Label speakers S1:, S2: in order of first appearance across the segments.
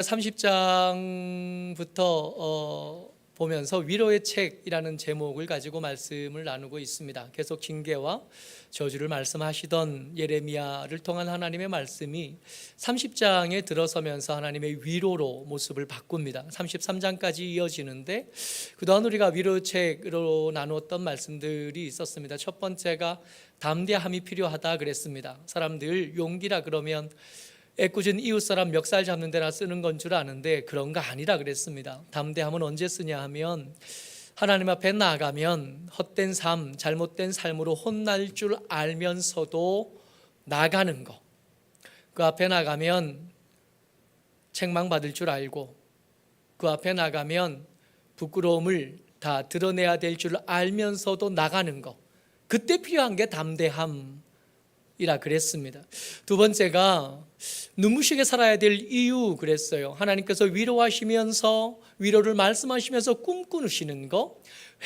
S1: 30장부터 보면서 위로의 책이라는 제목을 가지고 말씀을 나누고 있습니다. 계속 징계와 저주를 말씀하시던 예레미야를 통한 하나님의 말씀이 30장에 들어서면서 하나님의 위로로 모습을 바꿉니다. 33장까지 이어지는데 그동안 우리가 위로의 책으로 나누었던 말씀들이 있었습니다. 첫 번째가 담대함이 필요하다 그랬습니다. 사람들 용기라 그러면 애꿎은 이웃사람 멱살 잡는 데나 쓰는 건 줄 아는데 그런 거 아니라 그랬습니다. 담대함은 언제 쓰냐 하면 하나님 앞에 나가면 헛된 삶, 잘못된 삶으로 혼날 줄 알면서도 나가는 거. 그 앞에 나가면 책망받을 줄 알고 그 앞에 나가면 부끄러움을 다 드러내야 될 줄 알면서도 나가는 거. 그때 필요한 게 담대함 이라 그랬습니다. 두 번째가 눈부시게 살아야 될 이유 그랬어요. 하나님께서 위로하시면서 위로를 말씀하시면서 꿈꾸시는 거,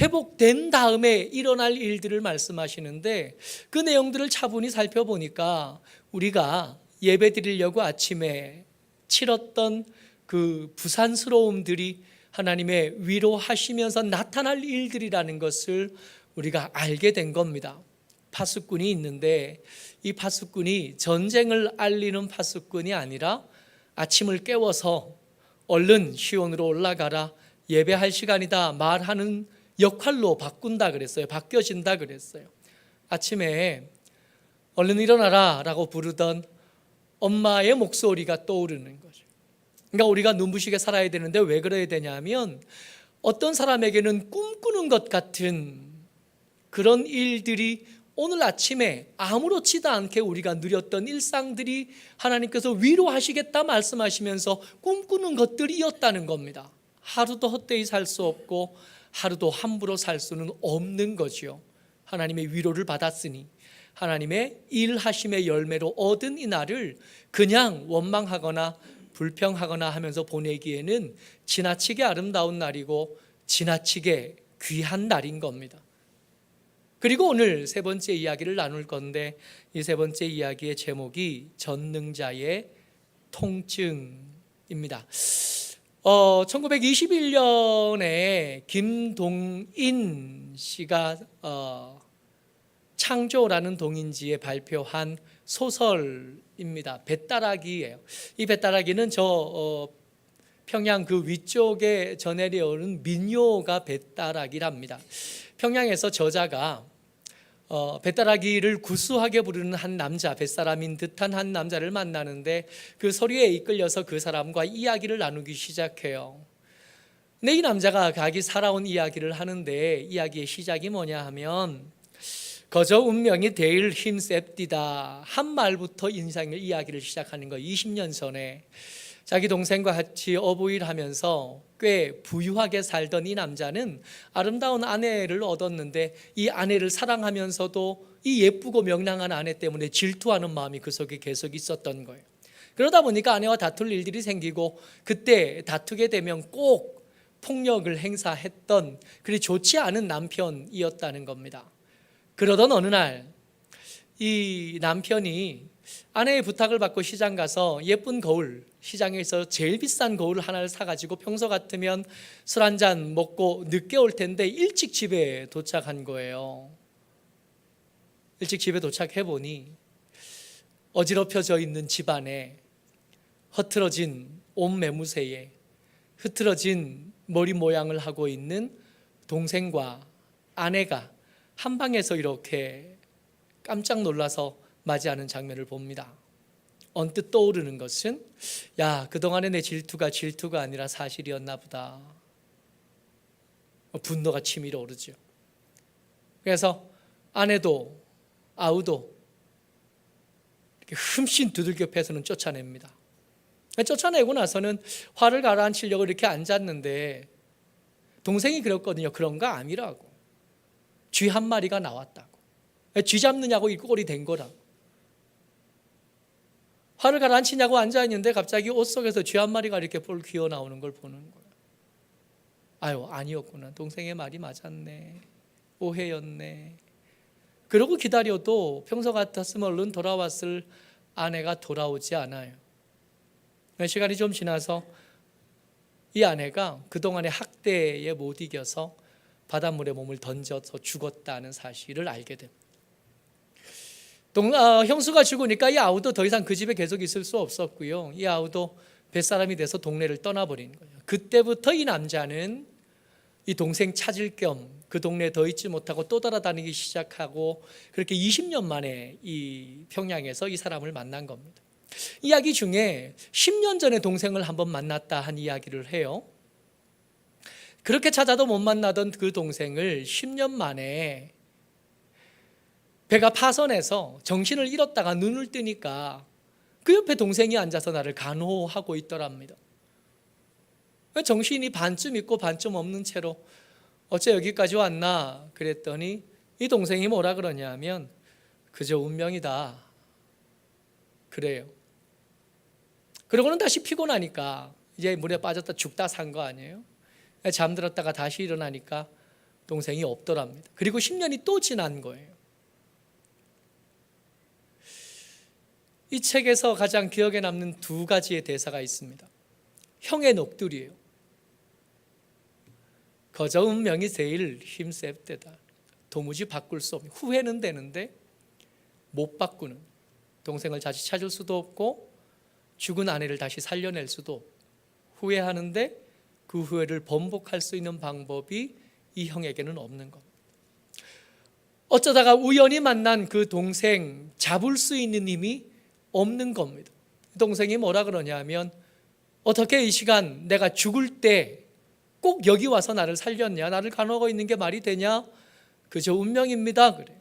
S1: 회복된 다음에 일어날 일들을 말씀하시는데 그 내용들을 차분히 살펴보니까 우리가 예배 드리려고 아침에 치렀던 그 부산스러움들이 하나님의 위로하시면서 나타날 일들이라는 것을 우리가 알게 된 겁니다. 파수꾼이 있는데 이 파수꾼이 전쟁을 알리는 파수꾼이 아니라 아침을 깨워서 얼른 시온으로 올라가라, 예배할 시간이다 말하는 역할로 바꾼다 그랬어요. 바뀌어진다 그랬어요. 아침에 얼른 일어나라 라고 부르던 엄마의 목소리가 떠오르는 거죠. 그러니까 우리가 눈부시게 살아야 되는데 왜 그래야 되냐면 어떤 사람에게는 꿈꾸는 것 같은 그런 일들이 오늘 아침에 아무렇지도 않게 우리가 누렸던 일상들이 하나님께서 위로하시겠다 말씀하시면서 꿈꾸는 것들이었다는 겁니다. 하루도 헛되이 살 수 없고 하루도 함부로 살 수는 없는 거지요. 하나님의 위로를 받았으니 하나님의 일하심의 열매로 얻은 이 날을 그냥 원망하거나 불평하거나 하면서 보내기에는 지나치게 아름다운 날이고 지나치게 귀한 날인 겁니다. 그리고 오늘 세 번째 이야기를 나눌 건데 이 세 번째 이야기의 제목이 전능자의 통증입니다. 1921년에 김동인 씨가 창조라는 동인지에 발표한 소설입니다. 뱃다라기예요. 이 뱃다라기는 평양 그 위쪽에 전해려오는 민요가 뱃다라기랍니다. 평양에서 저자가 뱃다라기를 구수하게 부르는 한 남자, 뱃사람인 듯한 한 남자를 만나는데 그 소리에 이끌려서 그 사람과 이야기를 나누기 시작해요. 근데 이 남자가 자기 살아온 이야기를 하는데 이야기의 시작이 뭐냐 하면 거저 운명이 대일 힘셉디다 한 말부터 인생의 이야기를 시작하는 거예요. 20년 전에 자기 동생과 같이 어부일 하면서 꽤 부유하게 살던 이 남자는 아름다운 아내를 얻었는데 이 아내를 사랑하면서도 이 예쁘고 명랑한 아내 때문에 질투하는 마음이 그 속에 계속 있었던 거예요. 그러다 보니까 아내와 다툴 일들이 생기고 그때 다투게 되면 꼭 폭력을 행사했던 그리 좋지 않은 남편이었다는 겁니다. 그러던 어느 날 이 남편이 아내의 부탁을 받고 시장 가서 예쁜 거울, 시장에서 제일 비싼 거울 하나를 사가지고 평소 같으면 술 한잔 먹고 늦게 올 텐데 일찍 집에 도착한 거예요. 일찍 집에 도착해 보니 어지럽혀져 있는 집안에 흐트러진 옷 매무새에 흐트러진 머리 모양을 하고 있는 동생과 아내가 한 방에서 이렇게 깜짝 놀라서 맞이하는 장면을 봅니다. 언뜻 떠오르는 것은 야, 그동안의 내 질투가 아니라 사실이었나 보다. 분노가 치밀어 오르죠. 그래서 아내도 아우도 이렇게 흠씬 두들겨 패서는 쫓아냅니다. 쫓아내고 나서는 화를 가라앉히려고 이렇게 앉았는데 동생이 그랬거든요. 그런 거 아니라고. 쥐 한 마리가 나왔다고. 쥐 잡느냐고 이 꼴이 된 거라고. 화를 가라앉히냐고 앉아있는데 갑자기 옷 속에서 쥐 한 마리가 이렇게 볼 기어 나오는 걸 보는 거야. 아유, 아니었구나. 동생의 말이 맞았네. 오해였네. 그러고 기다려도 평소 같았으면 얼른 돌아왔을 아내가 돌아오지 않아요. 시간이 좀 지나서 이 아내가 그동안의 학대에 못 이겨서 바닷물에 몸을 던져서 죽었다는 사실을 알게 됩니다. 형수가 죽으니까 이 아우도 더 이상 그 집에 계속 있을 수 없었고요. 이 아우도 뱃사람이 돼서 동네를 떠나버린 거예요. 그때부터 이 남자는 이 동생 찾을 겸 그 동네에 더 있지 못하고 또 돌아다니기 시작하고 그렇게 20년 만에 이 평양에서 이 사람을 만난 겁니다. 이야기 중에 10년 전에 동생을 한번 만났다 한 이야기를 해요. 그렇게 찾아도 못 만나던 그 동생을 10년 만에 배가 파선해서 정신을 잃었다가 눈을 뜨니까 그 옆에 동생이 앉아서 나를 간호하고 있더랍니다. 정신이 반쯤 있고 반쯤 없는 채로 어째 여기까지 왔나 그랬더니 이 동생이 뭐라 그러냐면 그저 운명이다 그래요. 그러고는 다시 피곤하니까 이제 물에 빠졌다 죽다 산 거 아니에요. 잠들었다가 다시 일어나니까 동생이 없더랍니다. 그리고 10년이 또 지난 거예요. 이 책에서 가장 기억에 남는 두 가지의 대사가 있습니다. 형의 녹두리예요. 거저 운명이 제일 힘셉대다. 도무지 바꿀 수 없는, 후회는 되는데 못 바꾸는, 동생을 다시 찾을 수도 없고 죽은 아내를 다시 살려낼 수도 없고, 후회하는데 그 후회를 번복할 수 있는 방법이 이 형에게는 없는 겁니다. 어쩌다가 우연히 만난 그 동생 잡을 수 있는 힘이 없는 겁니다. 동생이 뭐라 그러냐면 어떻게 이 시간 내가 죽을 때 꼭 여기 와서 나를 살렸냐, 나를 간호하고 있는 게 말이 되냐, 그저 운명입니다 그래요.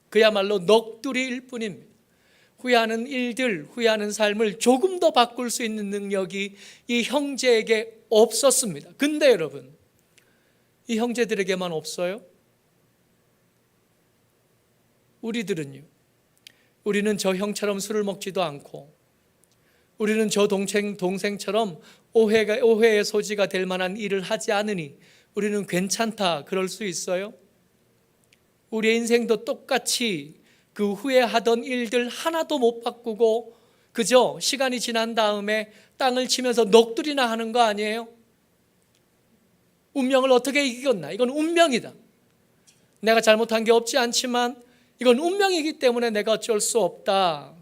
S1: 그야말로 넋두리일 뿐입니다. 후회하는 일들, 후회하는 삶을 조금 더 바꿀 수 있는 능력이 이 형제에게 없었습니다. 근데 여러분, 이 형제들에게만 없어요? 우리들은요, 우리는 저 형처럼 술을 먹지도 않고, 우리는 저 동생처럼 오해의 소지가 될 만한 일을 하지 않으니 우리는 괜찮다 그럴 수 있어요? 우리의 인생도 똑같이 그 후회하던 일들 하나도 못 바꾸고 그저 시간이 지난 다음에 땅을 치면서 넋두리나 하는 거 아니에요? 운명을 어떻게 이겼나? 이건 운명이다. 내가 잘못한 게 없지 않지만 이건 운명이기 때문에 내가 어쩔 수 없다.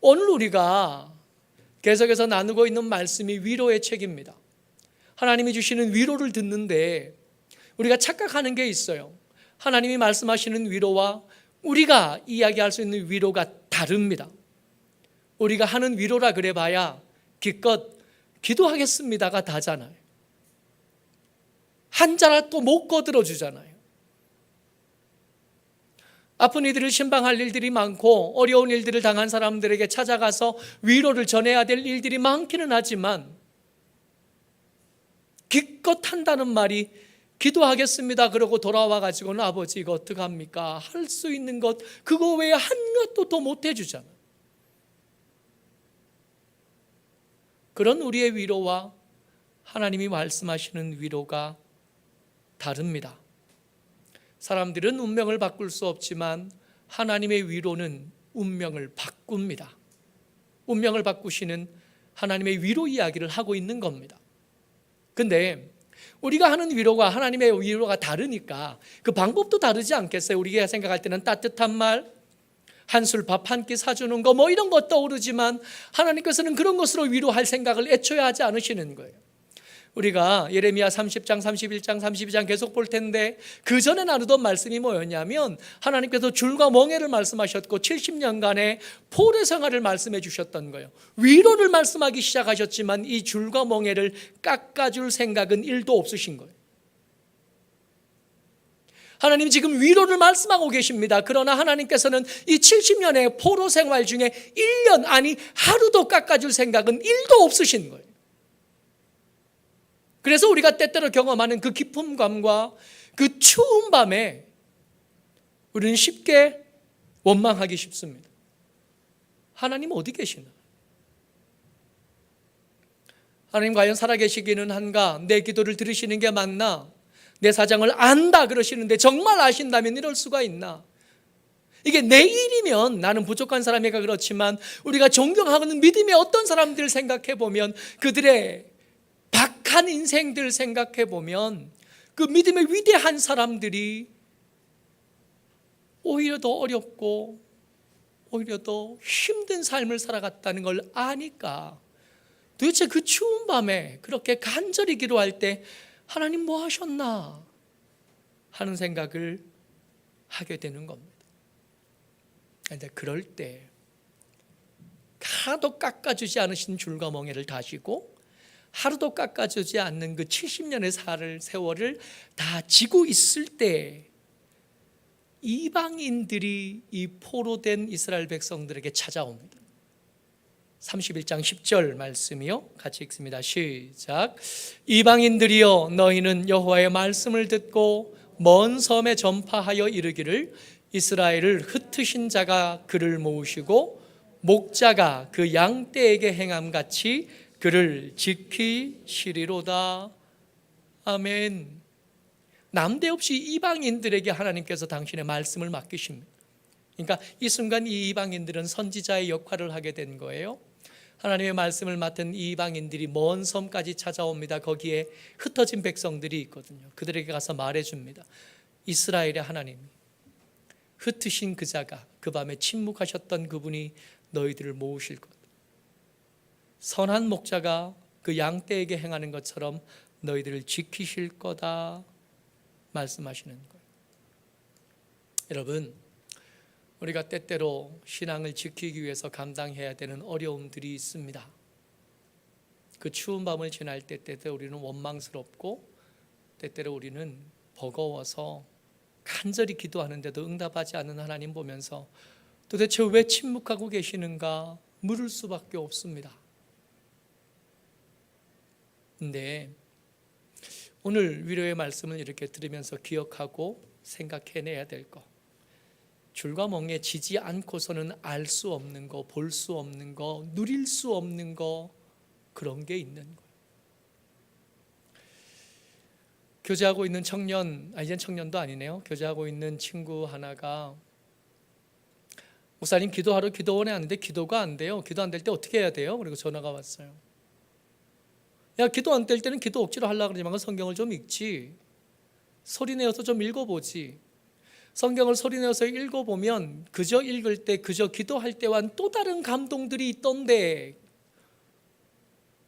S1: 오늘 우리가 계속해서 나누고 있는 말씀이 위로의 책입니다. 하나님이 주시는 위로를 듣는데 우리가 착각하는 게 있어요. 하나님이 말씀하시는 위로와 우리가 이야기할 수 있는 위로가 다릅니다. 우리가 하는 위로라 그래봐야 기껏 기도하겠습니다가 다잖아요. 한 자라도 못 거들어 주잖아요. 아픈 이들을 신방할 일들이 많고 어려운 일들을 당한 사람들에게 찾아가서 위로를 전해야 될 일들이 많기는 하지만 기껏 한다는 말이 기도하겠습니다 그러고 돌아와 가지고는 아버지 이거 어떡합니까? 할 수 있는 것 그거 외에 한 것도 더 못 해주잖아요. 그런 우리의 위로와 하나님이 말씀하시는 위로가 다릅니다. 사람들은 운명을 바꿀 수 없지만 하나님의 위로는 운명을 바꿉니다. 운명을 바꾸시는 하나님의 위로 이야기를 하고 있는 겁니다. 근데 우리가 하는 위로가 하나님의 위로가 다르니까 그 방법도 다르지 않겠어요? 우리가 생각할 때는 따뜻한 말, 한술 밥 한 끼 사주는 거 뭐 이런 것 떠오르지만 하나님께서는 그런 것으로 위로할 생각을 애초에 하지 않으시는 거예요. 우리가 예레미야 30장, 31장, 32장 계속 볼 텐데 그 전에 나누던 말씀이 뭐였냐면 하나님께서 줄과 멍에를 말씀하셨고 70년간의 포로 생활을 말씀해 주셨던 거예요. 위로를 말씀하기 시작하셨지만 이 줄과 멍에를 깎아줄 생각은 1도 없으신 거예요. 하나님 지금 위로를 말씀하고 계십니다. 그러나 하나님께서는 이 70년의 포로 생활 중에 1년 아니 하루도 깎아줄 생각은 1도 없으신 거예요. 그래서 우리가 때때로 경험하는 그 기쁨감과 그 추운 밤에 우리는 쉽게 원망하기 쉽습니다. 하나님 어디 계시나? 하나님 과연 살아계시기는 한가? 내 기도를 들으시는 게 맞나? 내 사정을 안다 그러시는데 정말 아신다면 이럴 수가 있나? 이게 내 일이면 나는 부족한 사람이가 그렇지만 우리가 존경하는 믿음의 어떤 사람들을 생각해 보면 그들의 악한 인생들 생각해 보면 그 믿음의 위대한 사람들이 오히려 더 어렵고 오히려 더 힘든 삶을 살아갔다는 걸 아니까 도대체 그 추운 밤에 그렇게 간절히 기도할 때 하나님 뭐 하셨나 하는 생각을 하게 되는 겁니다. 그런데 그럴 때 하나도 깎아주지 않으신 줄과 멍에를 다시고 하루도 깎아주지 않는 그 70년의 세월을 다 지고 있을 때 이방인들이 이 포로된 이스라엘 백성들에게 찾아옵니다. 31장 10절 말씀이요, 같이 읽습니다. 시작. 이방인들이여 너희는 여호와의 말씀을 듣고 먼 섬에 전파하여 이르기를 이스라엘을 흩으신 자가 그를 모으시고 목자가 그 양떼에게 행함같이 그를 지키시리로다. 아멘. 남대없이 이방인들에게 하나님께서 당신의 말씀을 맡기십니다. 그러니까 이 순간 이 이방인들은 선지자의 역할을 하게 된 거예요. 하나님의 말씀을 맡은 이 이방인들이 먼 섬까지 찾아옵니다. 거기에 흩어진 백성들이 있거든요. 그들에게 가서 말해줍니다. 이스라엘의 하나님, 흩으신 그 자가, 그 밤에 침묵하셨던 그분이 너희들을 모으실 것. 선한 목자가 그 양떼에게 행하는 것처럼 너희들을 지키실 거다 말씀하시는 거예요. 여러분, 우리가 때때로 신앙을 지키기 위해서 감당해야 되는 어려움들이 있습니다. 그 추운 밤을 지날 때 때때로 우리는 원망스럽고 때때로 우리는 버거워서 간절히 기도하는데도 응답하지 않는 하나님 보면서 도대체 왜 침묵하고 계시는가 물을 수밖에 없습니다. 근데 오늘 위로의 말씀을 이렇게 들으면서 기억하고 생각해내야 될 것, 줄과 멍에 지지 않고서는 알 수 없는 거, 볼 수 없는 거, 누릴 수 없는 거, 그런 게 있는 거예요. 교제하고 있는 청년, 이젠 청년도 아니네요. 교제하고 있는 친구 하나가 목사님 기도하러 기도원에 왔는데 기도가 안 돼요. 기도 안 될 때 어떻게 해야 돼요? 그리고 전화가 왔어요. 야, 기도 안 될 때는 기도 억지로 하려고 그러지만 성경을 좀 읽지, 소리내어서 좀 읽어보지. 성경을 소리내어서 읽어보면 그저 읽을 때, 그저 기도할 때와는 또 다른 감동들이 있던데.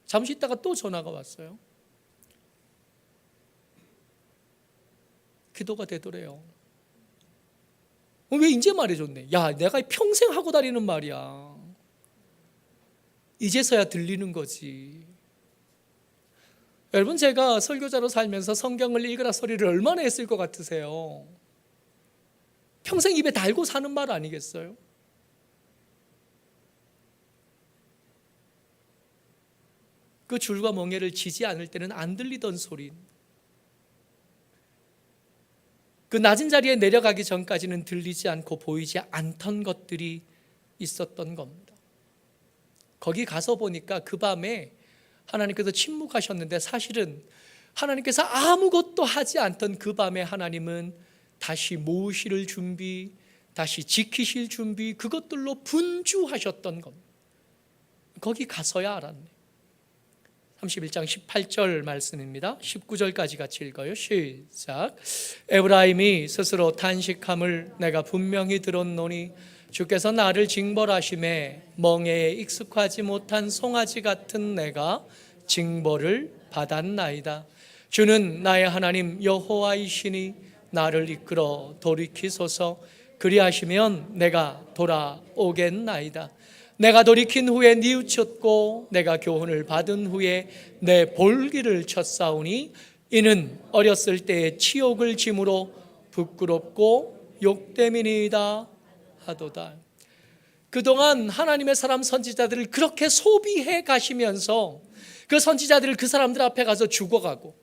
S1: 잠시 있다가 또 전화가 왔어요. 기도가 되더래요. 왜 이제 말해줬네. 야, 내가 평생 하고 다니는 말이야. 이제서야 들리는 거지. 여러분, 제가 설교자로 살면서 성경을 읽으라 소리를 얼마나 했을 것 같으세요? 평생 입에 달고 사는 말 아니겠어요? 그 줄과 멍에를 지지 않을 때는 안 들리던 소리, 그 낮은 자리에 내려가기 전까지는 들리지 않고 보이지 않던 것들이 있었던 겁니다. 거기 가서 보니까 그 밤에 하나님께서 침묵하셨는데 사실은 하나님께서 아무것도 하지 않던 그 밤에 하나님은 다시 모으실 준비, 다시 지키실 준비, 그것들로 분주하셨던 겁니다. 거기 가서야 알았네. 31장 18절 말씀입니다. 19절까지 같이 읽어요. 시작. 에브라임이 스스로 탄식함을 내가 분명히 들었노니 주께서 나를 징벌하심에 멍에에 익숙하지 못한 송아지 같은 내가 징벌을 받았나이다. 주는 나의 하나님 여호와이시니 나를 이끌어 돌이키소서. 그리하시면 내가 돌아오겠나이다. 내가 돌이킨 후에 뉘우쳤고 내가 교훈을 받은 후에 내 볼기를 쳤사오니 이는 어렸을 때의 치욕을 짐으로 부끄럽고 욕됨이니이다 하도다. 그동안 하나님의 사람 선지자들을 그렇게 소비해 가시면서 그 선지자들을 그 사람들 앞에 가서 죽어가고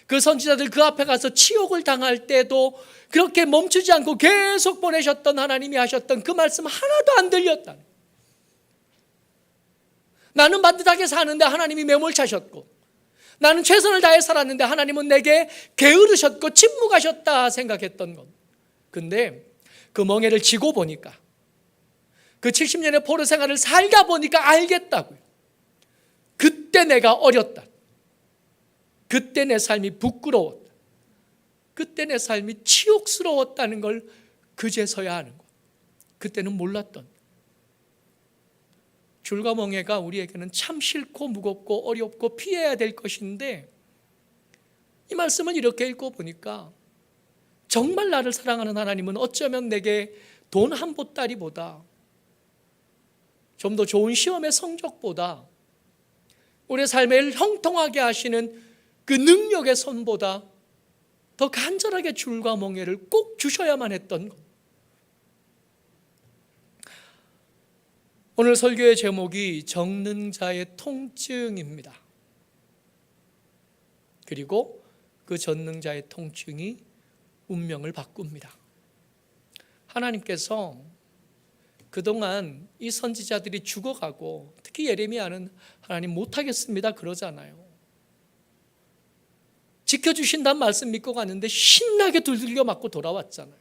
S1: 그 선지자들 그 앞에 가서 치욕을 당할 때도 그렇게 멈추지 않고 계속 보내셨던 하나님이 하셨던 그 말씀 하나도 안 들렸다. 나는 반듯하게 사는데 하나님이 매몰차셨고 나는 최선을 다해 살았는데 하나님은 내게 게으르셨고 침묵하셨다 생각했던 것. 근데 그 멍에를 지고 보니까, 그 70년의 포로 생활을 살다 보니까 알겠다고요. 그때 내가 어렸다. 그때 내 삶이 부끄러웠다. 그때 내 삶이 치욕스러웠다는 걸 그제서야 아는 것. 그때는 몰랐던. 줄과 멍에가 우리에게는 참 싫고 무겁고 어렵고 피해야 될 것인데, 이 말씀은 이렇게 읽고 보니까 정말 나를 사랑하는 하나님은 어쩌면 내게 돈 한 보따리보다, 좀 더 좋은 시험의 성적보다, 우리의 삶을 형통하게 하시는 그 능력의 선보다 더 간절하게 줄과 멍에를 꼭 주셔야만 했던 것. 오늘 설교의 제목이 적는 자의 통증입니다. 그리고 그 적는 자의 통증이 운명을 바꿉니다. 하나님께서 그동안 이 선지자들이 죽어가고, 특히 예레미야는 하나님 못하겠습니다 그러잖아요. 지켜주신다는 말씀 믿고 갔는데 신나게 두들겨 맞고 돌아왔잖아요.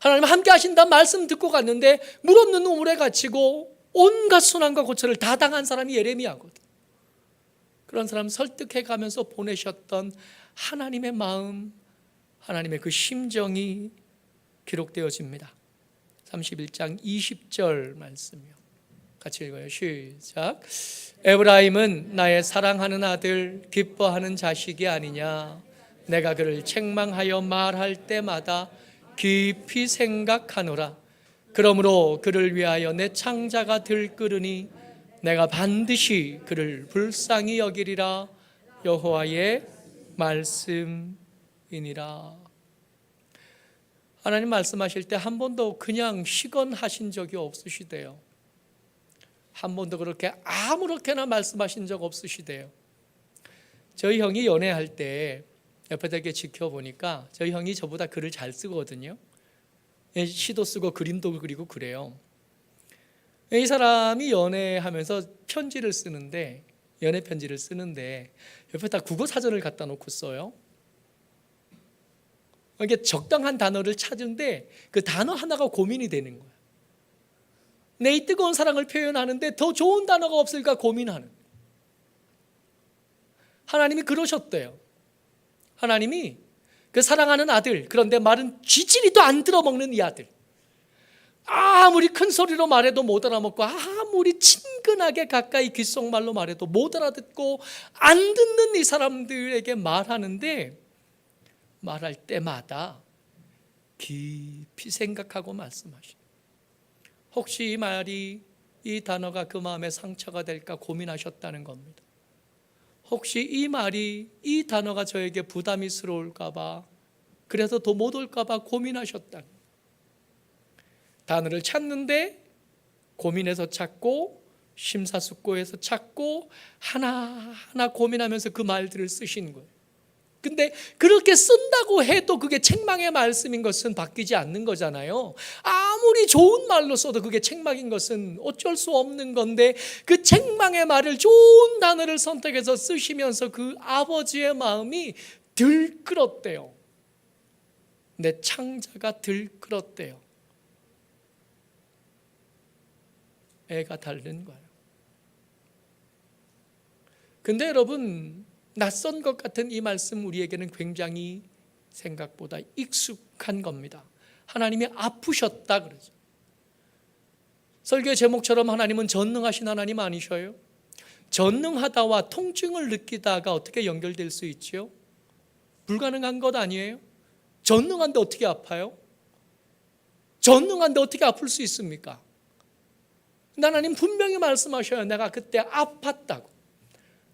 S1: 하나님 함께 하신다는 말씀 듣고 갔는데 물 없는 우물에 갇히고 온갖 순환과 고초를 다 당한 사람이 예레미야거든. 그런 사람 설득해 가면서 보내셨던 하나님의 마음, 하나님의 그 심정이 기록되어집니다. 31장 20절 말씀이요. 같이 읽어요. 시작. 에브라임은 나의 사랑하는 아들, 기뻐하는 자식이 아니냐. 내가 그를 책망하여 말할 때마다 깊이 생각하노라. 그러므로 그를 위하여 내 창자가 들끓으니 내가 반드시 그를 불쌍히 여기리라. 여호와의 말씀이니라. 하나님 말씀하실 때 한 번도 그냥 시건하신 적이 없으시대요. 한 번도 그렇게 아무렇게나 말씀하신 적 없으시대요. 저희 형이 연애할 때 옆에서 이렇게 지켜보니까 저희 형이 저보다 글을 잘 쓰거든요. 시도 쓰고 그림도 그리고 그래요. 이 사람이 연애하면서 편지를 쓰는데, 연애 편지를 쓰는데 옆에다 국어 사전을 갖다 놓고 써요. 이게 적당한 단어를 찾는데 그 단어 하나가 고민이 되는 거야. 내 이 뜨거운 사랑을 표현하는데 더 좋은 단어가 없을까 고민하는. 하나님이 그러셨대요. 하나님이 그 사랑하는 아들, 그런데 말은 쥐지리도 안 들어먹는 이 아들, 아무리 큰 소리로 말해도 못 알아먹고, 아무리 친근하게 가까이 귓속말로 말해도 못 알아듣고 안 듣는 이 사람들에게 말하는데, 말할 때마다 깊이 생각하고 말씀하시는. 혹시 이 말이, 이 단어가 그 마음에 상처가 될까 고민하셨다는 겁니다. 혹시 이 말이, 이 단어가 저에게 부담스러울까 봐, 그래서 더 못 올까 봐 고민하셨다는. 단어를 찾는데 고민해서 찾고 심사숙고해서 찾고 하나하나 고민하면서 그 말들을 쓰신 거예요. 근데 그렇게 쓴다고 해도 그게 책망의 말씀인 것은 바뀌지 않는 거잖아요. 아무리 좋은 말로 써도 그게 책망인 것은 어쩔 수 없는 건데, 그 책망의 말을 좋은 단어를 선택해서 쓰시면서 그 아버지의 마음이 들끓었대요. 내 창자가 들끓었대요. 애가 다른 거예요. 근데 여러분, 낯선 것 같은 이 말씀 우리에게는 굉장히 생각보다 익숙한 겁니다. 하나님이 아프셨다 그러죠. 설교의 제목처럼 하나님은 전능하신 하나님 아니셔요? 전능하다와 통증을 느끼다가 어떻게 연결될 수 있지요? 불가능한 것 아니에요? 전능한데 어떻게 아파요? 전능한데 어떻게 아플 수 있습니까? 하나님 분명히 말씀하셔요. 내가 그때 아팠다고.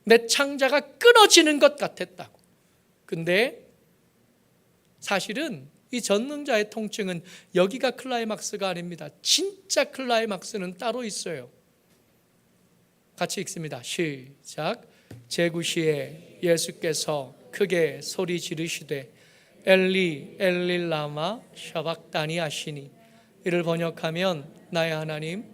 S1: 내 창자가 끊어지는 것 같았다고. 근데 사실은 이 전능자의 통증은 여기가 클라이막스가 아닙니다. 진짜 클라이막스는 따로 있어요. 같이 읽습니다. 시작. 제9시에 예수께서 크게 소리 지르시되 엘리 엘리 라마 샤박다니 하시니, 이를 번역하면 나의 하나님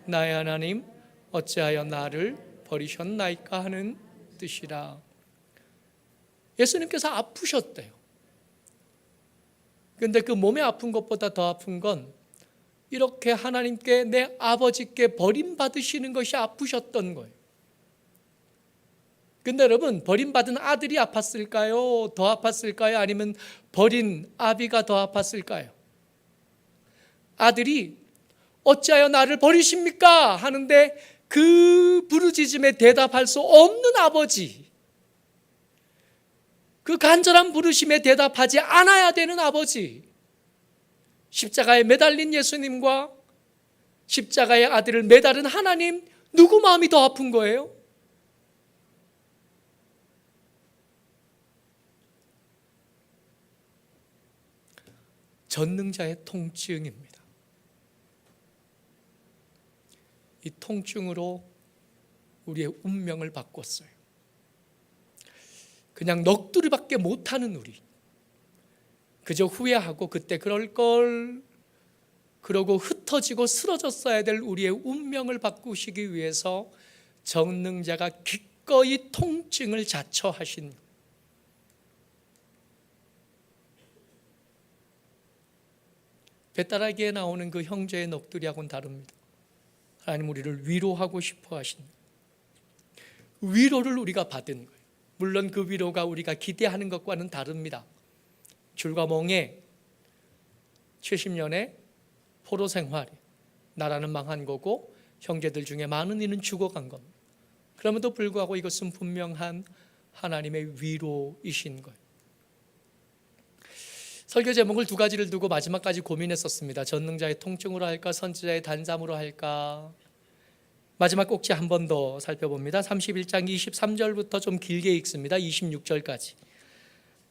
S1: 나의 하나님 어찌하여 나를 버리셨나이까 하는 뜻이라. 예수님께서 아프셨대요. 그런데 그 몸에 아픈 것보다 더 아픈 건 이렇게 하나님께, 내 아버지께 버림받으시는 것이 아프셨던 거예요. 근데 여러분, 버림받은 아들이 아팠을까요? 더 아팠을까요? 아니면 버린 아비가 더 아팠을까요? 아들이 어찌하여 나를 버리십니까? 하는데 그 부르짖음에 대답할 수 없는 아버지, 그 간절한 부르심에 대답하지 않아야 되는 아버지, 십자가에 매달린 예수님과 십자가의 아들을 매달은 하나님, 누구 마음이 더 아픈 거예요? 전능자의 통증입니다. 이 통증으로 우리의 운명을 바꿨어요. 그냥 넋두리밖에 못하는 우리, 그저 후회하고 그때 그럴 걸 그러고 흩어지고 쓰러졌어야 될 우리의 운명을 바꾸시기 위해서 전능자가 기꺼이 통증을 자처하신, 뱃다라기에 나오는 그 형제의 넋두리하고는 다릅니다. 하나님 우리를 위로하고 싶어 하신 위로를 우리가 받은 거예요. 물론 그 위로가 우리가 기대하는 것과는 다릅니다. 줄과 멍에 70년의 포로 생활, 나라는 망한 거고 형제들 중에 많은 이는 죽어간 겁니다. 그럼에도 불구하고 이것은 분명한 하나님의 위로이신 거예요. 설교 제목을 두 가지를 두고 마지막까지 고민했었습니다. 전능자의 통증으로 할까, 선지자의 단잠으로 할까. 마지막 꼭지 한 번 더 살펴봅니다. 31장 23절부터 좀 길게 읽습니다. 26절까지.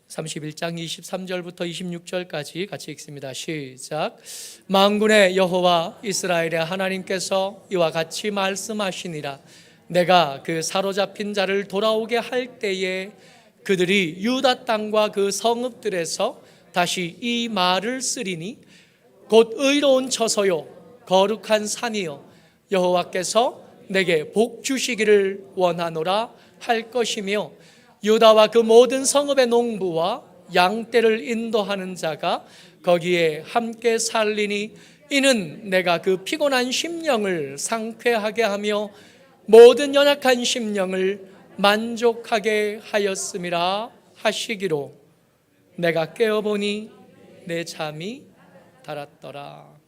S1: 31장 23절부터 26절까지 같이 읽습니다. 시작. 만군의 여호와 이스라엘의 하나님께서 이와 같이 말씀하시니라. 내가 그 사로잡힌 자를 돌아오게 할 때에 그들이 유다 땅과 그 성읍들에서 다시 이 말을 쓰리니 곧 의로운 처소요 거룩한 산이요 여호와께서 내게 복 주시기를 원하노라 할 것이며, 유다와 그 모든 성읍의 농부와 양떼를 인도하는 자가 거기에 함께 살리니 이는 내가 그 피곤한 심령을 상쾌하게 하며 모든 연약한 심령을 만족하게 하였음이라 하시기로 내가 깨어보니 내 잠이 달았더라.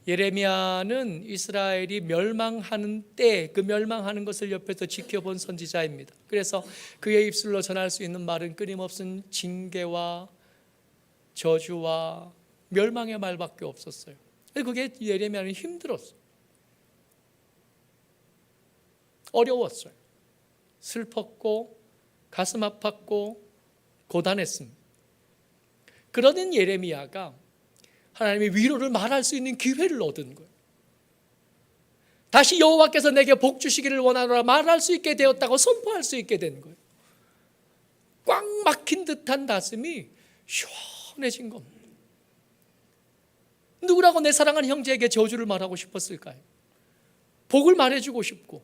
S1: 예레미야는 이스라엘이 멸망하는 때, 그 멸망하는 것을 옆에서 지켜본 선지자입니다. 그래서 그의 입술로 전할 수 있는 말은 끊임없는 징계와 저주와 멸망의 말밖에 없었어요. 그게 예레미야는 힘들었어요. 어려웠어요. 슬펐고 가슴 아팠고 고단했습니다. 그러던 예레미야가 하나님의 위로를 말할 수 있는 기회를 얻은 거예요. 다시 여호와께서 내게 복 주시기를 원하노라 말할 수 있게 되었다고 선포할 수 있게 된 거예요. 꽉 막힌 듯한 가슴이 시원해진 겁니다. 누구라고 내 사랑하는 형제에게 저주를 말하고 싶었을까요? 복을 말해주고 싶고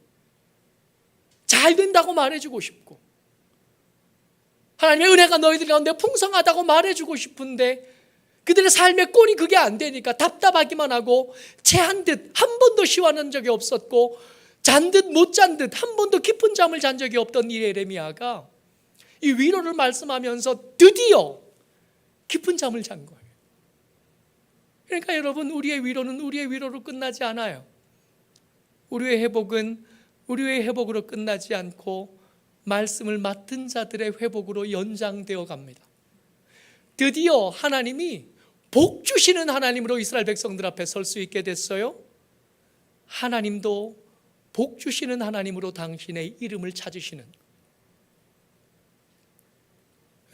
S1: 잘 된다고 말해주고 싶고 하나님의 은혜가 너희들 가운데 풍성하다고 말해주고 싶은데 그들의 삶의 꼴이 그게 안 되니까 답답하기만 하고 체한 듯 한 번도 시원한 적이 없었고 잔 듯 못 잔 듯 한 번도 깊은 잠을 잔 적이 없던 이 예레미야가 이 위로를 말씀하면서 드디어 깊은 잠을 잔 거예요. 그러니까 여러분, 우리의 위로는 우리의 위로로 끝나지 않아요. 우리의 회복은 우리의 회복으로 끝나지 않고 말씀을 맡은 자들의 회복으로 연장되어 갑니다. 드디어 하나님이 복 주시는 하나님으로 이스라엘 백성들 앞에 설 수 있게 됐어요. 하나님도 복 주시는 하나님으로 당신의 이름을 찾으시는.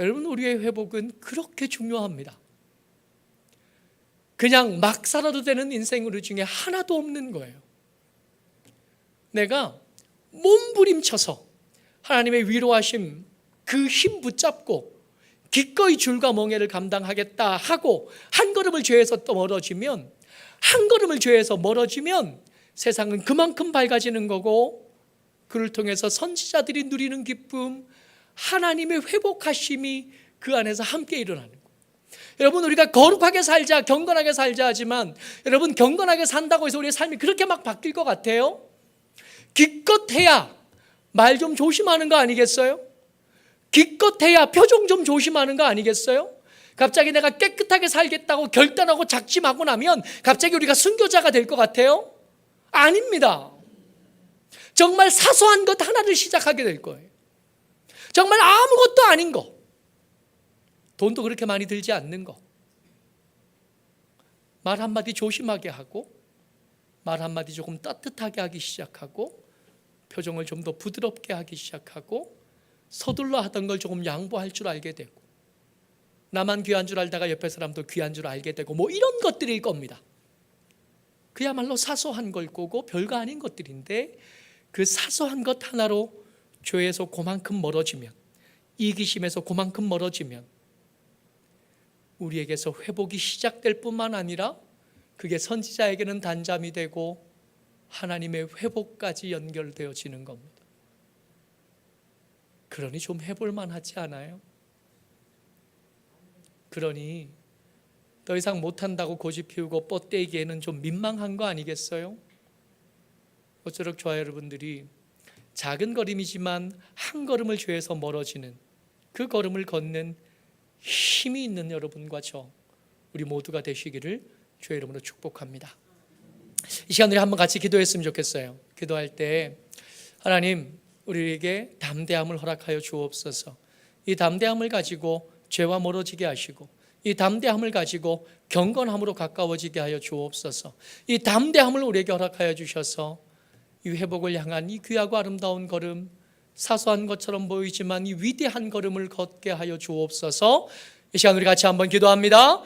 S1: 여러분, 우리의 회복은 그렇게 중요합니다. 그냥 막 살아도 되는 인생 중에 하나도 없는 거예요. 내가 몸부림쳐서 하나님의 위로하심 그 힘 붙잡고 기꺼이 줄과 멍에를 감당하겠다 하고 한 걸음을 죄에서 또 멀어지면, 한 걸음을 죄에서 멀어지면 세상은 그만큼 밝아지는 거고, 그를 통해서 선지자들이 누리는 기쁨, 하나님의 회복하심이 그 안에서 함께 일어나는 거예요. 여러분, 우리가 거룩하게 살자, 경건하게 살자 하지만 여러분, 경건하게 산다고 해서 우리의 삶이 그렇게 막 바뀔 것 같아요? 기껏 해야 말 좀 조심하는 거 아니겠어요? 기껏해야 표정 좀 조심하는 거 아니겠어요? 갑자기 내가 깨끗하게 살겠다고 결단하고 작심하고 나면 갑자기 우리가 순교자가 될 것 같아요? 아닙니다. 정말 사소한 것 하나를 시작하게 될 거예요. 정말 아무것도 아닌 거, 돈도 그렇게 많이 들지 않는 거, 말 한마디 조심하게 하고, 말 한마디 조금 따뜻하게 하기 시작하고, 표정을 좀 더 부드럽게 하기 시작하고, 서둘러 하던 걸 조금 양보할 줄 알게 되고, 나만 귀한 줄 알다가 옆에 사람도 귀한 줄 알게 되고, 뭐 이런 것들일 겁니다. 그야말로 사소한 걸 거고 별거 아닌 것들인데, 그 사소한 것 하나로 죄에서 그만큼 멀어지면, 이기심에서 그만큼 멀어지면 우리에게서 회복이 시작될 뿐만 아니라 그게 선지자에게는 단잠이 되고 하나님의 회복까지 연결되어지는 겁니다. 그러니 좀 해볼 만하지 않아요? 그러니 더 이상 못한다고 고집 피우고 뻗대기에는 좀 민망한 거 아니겠어요? 어쩌록 저와 여러분들이 작은 걸음이지만 한 걸음을 죄에서 멀어지는 그 걸음을 걷는 힘이 있는 여러분과 저, 우리 모두가 되시기를 주의 이름으로 축복합니다. 이 시간 우리 한번 같이 기도했으면 좋겠어요. 기도할 때 하나님, 우리에게 담대함을 허락하여 주옵소서. 이 담대함을 가지고 죄와 멀어지게 하시고, 이 담대함을 가지고 경건함으로 가까워지게 하여 주옵소서. 이 담대함을 우리에게 허락하여 주셔서 이 회복을 향한 이 귀하고 아름다운 걸음, 사소한 것처럼 보이지만 이 위대한 걸음을 걷게 하여 주옵소서. 이 시간 우리 같이 한번 기도합니다.